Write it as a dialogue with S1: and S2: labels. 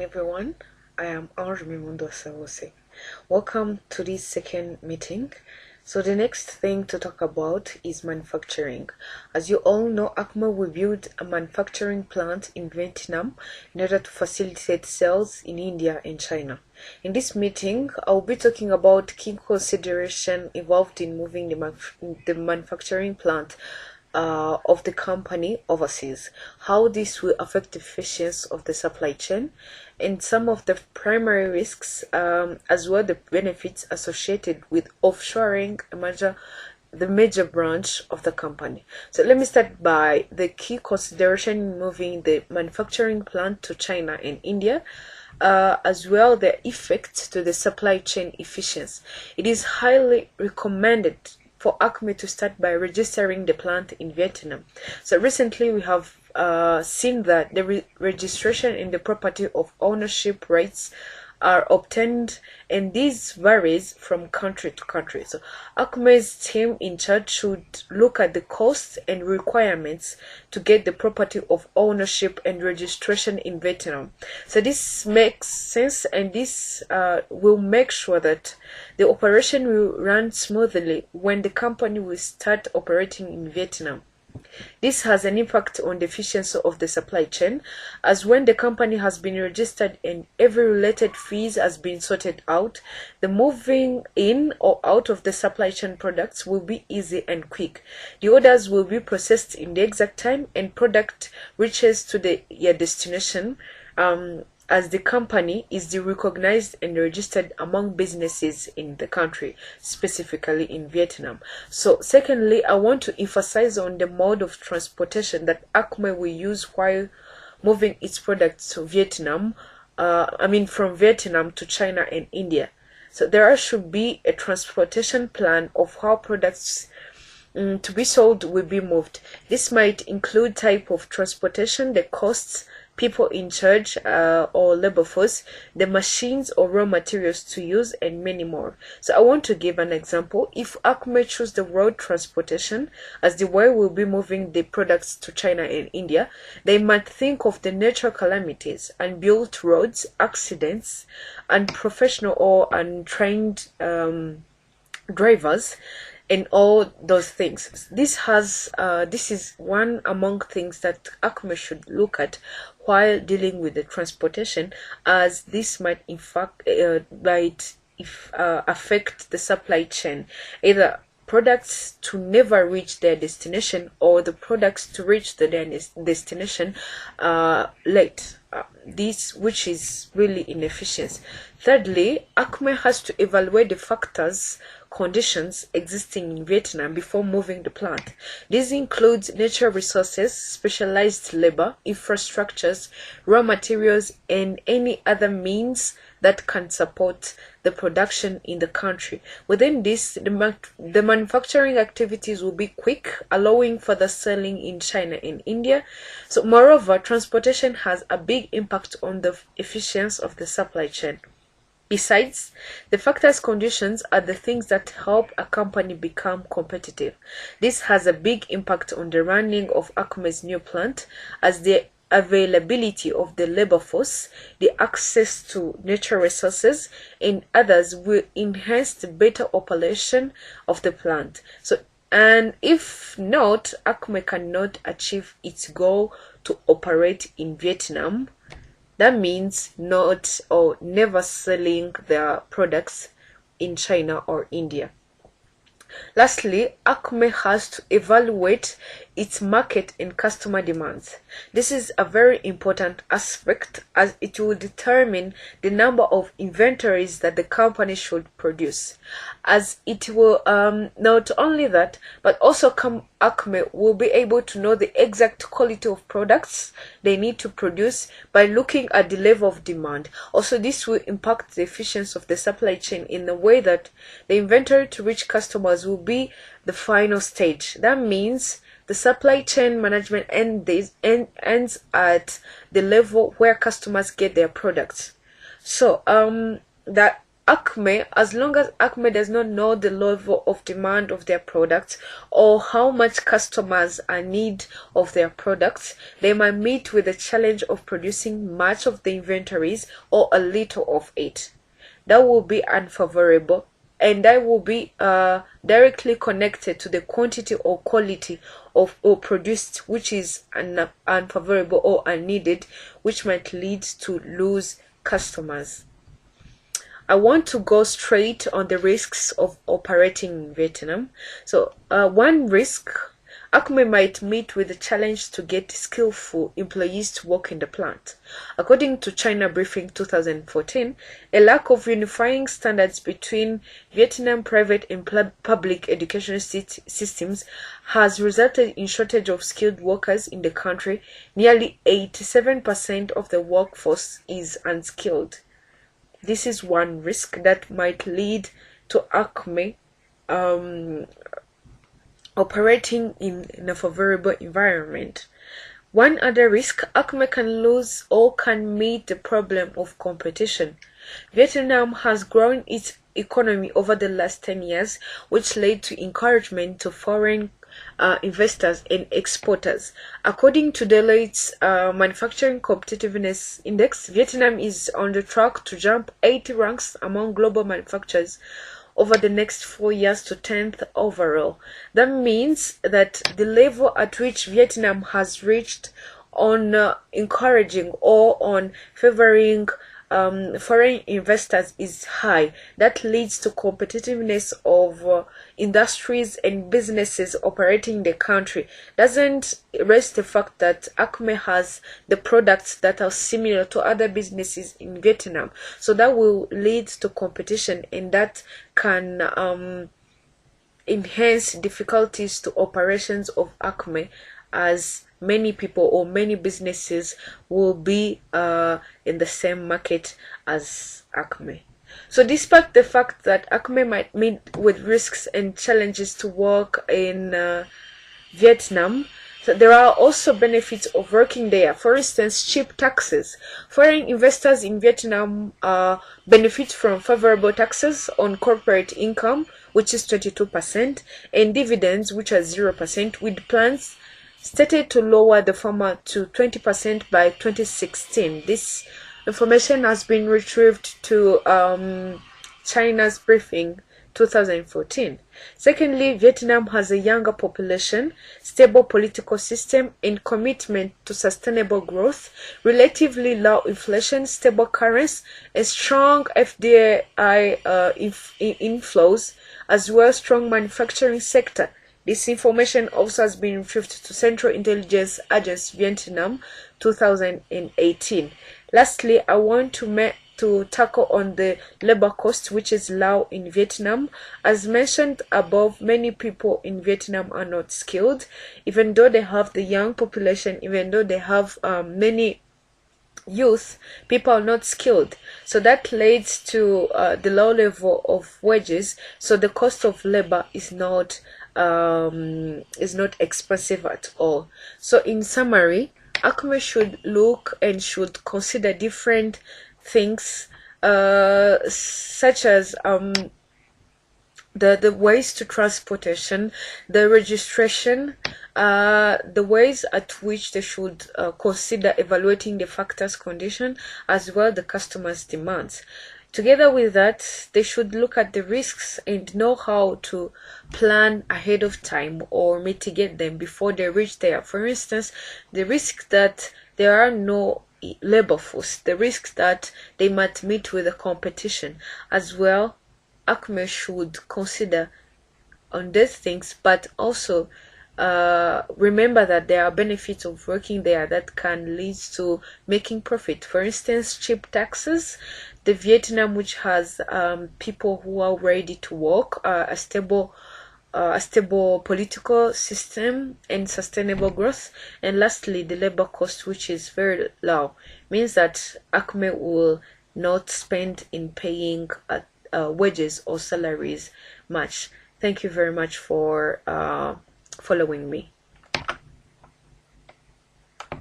S1: Everyone, I am Raimundo Sawose. Welcome to this second meeting. So the next thing to talk about is manufacturing. As you all know, ACMA will build a manufacturing plant in Vietnam in order to facilitate sales in India and China. In this meeting, I'll be talking about key consideration involved in moving the manufacturing plant of the company overseas, how this will affect the efficiency of the supply chain, and some of the primary risks, as well the benefits associated with offshoring the major branch of the company. So let me start by the key consideration in moving the manufacturing plant to China and India. As well the effects to the supply chain efficiency. It is highly recommended for ACME to start by registering the plant in Vietnam. So recently we have seen that the registration in the property of ownership rights are obtained, and this varies from country to country. So ACME's team in charge should look at the costs and requirements to get the property of ownership and registration in Vietnam. So this makes sense, and this will make sure that the operation will run smoothly when the company will start operating in Vietnam. This has an impact on the efficiency of the supply chain, as when the company has been registered and every related fees has been sorted out, the moving in or out of the supply chain products will be easy and quick. The orders will be processed in the exact time and product reaches to your destination, as the company is recognized and registered among businesses in the country, specifically in Vietnam. So secondly, I want to emphasize on the mode of transportation that ACME will use while moving its products to Vietnam, from Vietnam to China and India. So there should be a transportation plan of how products to be sold will be moved. This might include type of transportation, the costs, people in charge or labor force, the machines or raw materials to use, and many more. So I want to give an example. If ACME choose the road transportation as the way we'll be moving the products to China and India, they might think of the natural calamities, unbuilt roads, accidents, unprofessional or untrained drivers, and all those things. This is one among things that ACME should look at while dealing with the transportation, as this might in fact affect the supply chain, either products to never reach their destination or the products to reach their destination late. This which is really inefficient. Thirdly, ACME has to evaluate the factors, conditions existing in Vietnam before moving the plant. This includes natural resources, specialized labor, infrastructures, raw materials, and any other means that can support the production in the country. Within this, the manufacturing activities will be quick, allowing for the selling in China and India. So moreover, transportation has a big impact on the efficiency of the supply chain. Besides, the factors conditions are the things that help a company become competitive. This has a big impact on the running of ACME's new plant, as the availability of the labor force, the access to natural resources, and others will enhance the better operation of the plant. And if not, ACME cannot achieve its goal to operate in Vietnam. That means not or never selling their products in China or India. Lastly, ACME has to evaluate its market and customer demands. This is a very important aspect, as it will determine the number of inventories that the company should produce. As it will not only that, but also ACME will be able to know the exact quality of products they need to produce by looking at the level of demand. Also, this will impact the efficiency of the supply chain in the way that the inventory to reach customers will be the final stage. That means the supply chain management ends at the level where customers get their products. So that Acme, as long as Acme does not know the level of demand of their products or how much customers are in need of their products, they might meet with the challenge of producing much of the inventories or a little of it. That will be unfavorable, and that will be directly connected to the quantity or quality of or produced, which is unfavorable or unneeded, which might lead to lose customers. I want to go straight on the risks of operating in Vietnam. So one risk, Acme might meet with the challenge to get skillful employees to work in the plant. According to China Briefing 2014, a lack of unifying standards between Vietnam private and public education systems has resulted in shortage of skilled workers in the country. Nearly 87% of the workforce is unskilled. This is one risk that might lead to Acme operating in a favorable environment. One other risk, Acme can lose or can meet the problem of competition. Vietnam has grown its economy over the last 10 years, which led to encouragement to foreign investors and exporters. According to Deloitte's Manufacturing Competitiveness Index, Vietnam is on the track to jump 80 ranks among global manufacturers over the next 4 years to 10th overall. That means that the level at which Vietnam has reached on encouraging or on favoring foreign investors is high. That leads to competitiveness of industries and businesses operating in the country. Doesn't erase the fact that Acme has the products that are similar to other businesses in Vietnam. So that will lead to competition, and that can enhance difficulties to operations of Acme, as many people or many businesses will be in the same market as Acme. So despite the fact that Acme might meet with risks and challenges to work in Vietnam, so there are also benefits of working there. For instance, cheap taxes. Foreign investors in Vietnam benefit from favorable taxes on corporate income, which is 22%, and dividends, which are 0%, with plans stated to lower the former to 20% by 2016. This information has been retrieved to China's Briefing 2014. Secondly, Vietnam has a younger population, stable political system, and commitment to sustainable growth, relatively low inflation, stable currency, and strong FDI inflows, as well as strong manufacturing sector. This information also has been retrieved to Central Intelligence Agency Vietnam 2018. Lastly, I want to tackle on the labor cost, which is low in Vietnam. As mentioned above, many people in Vietnam are not skilled, even though they have the young population, even though they have many youth, people are not skilled. So that leads to the low level of wages. So the cost of labor is not expensive at all. So in summary, Acme should look and should consider different things, such as the ways to transportation, the registration, the ways at which they should consider evaluating the factors condition, as well the customers' demands. Together with that, they should look at the risks and know how to plan ahead of time or mitigate them before they reach there. For instance, the risk that there are no labor force, the risk that they might meet with a competition as well. Acme should consider on these things, but also remember that there are benefits of working there that can lead to making profit. For instance, cheap taxes. The Vietnam, which has people who are ready to work, a stable political system, and sustainable growth. And lastly, the labor cost, which is very low, means that Acme will not spend in paying wages or salaries much. Thank you very much for following me.